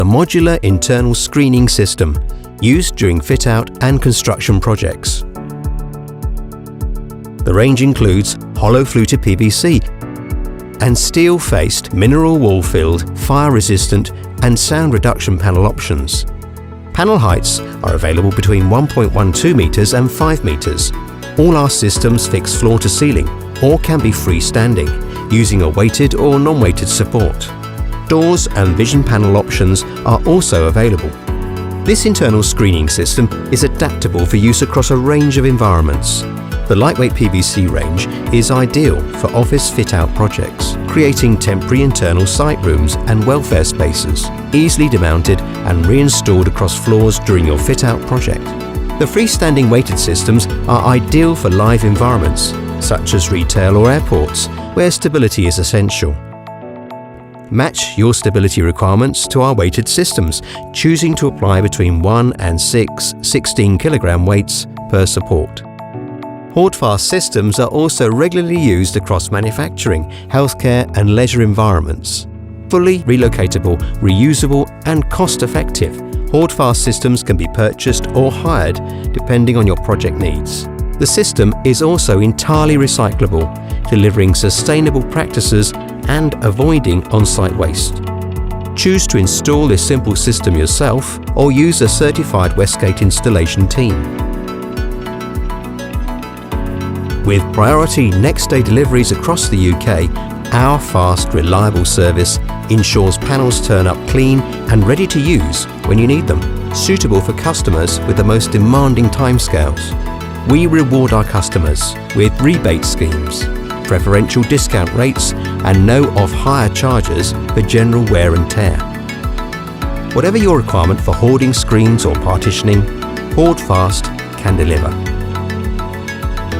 a modular internal screening system used during fit-out and construction projects. The range includes hollow fluted PVC and steel-faced mineral wall-filled, fire-resistant and sound reduction panel options. Panel heights are available between 1.12 metres and 5 metres. All our systems fix floor to ceiling or can be freestanding, using a weighted or non-weighted support. Doors and vision panel options are also available. This internal screening system is adaptable for use across a range of environments. The lightweight PVC range is ideal for office fit-out projects, creating temporary internal site rooms and welfare spaces, easily demounted and reinstalled across floors during your fit-out project. The freestanding weighted systems are ideal for live environments, such as retail or airports, where stability is essential. Match your stability requirements to our weighted systems, choosing to apply between 1 and 6 16 kilogram weights per support. Hoardfast systems are also regularly used across manufacturing, healthcare and leisure environments. Fully relocatable, reusable and cost-effective, Hoardfast systems can be purchased or hired depending on your project needs. The system is also entirely recyclable, delivering sustainable practices and avoiding on-site waste. Choose to install this simple system yourself or use a certified Westgate installation team. With priority next-day deliveries across the UK, our fast, reliable service ensures panels turn up clean and ready to use when you need them, suitable for customers with the most demanding timescales. We reward our customers with rebate schemes, preferential discount rates and no off-hire charges for general wear and tear. Whatever your requirement for hoarding screens or partitioning, Hoardfast can deliver.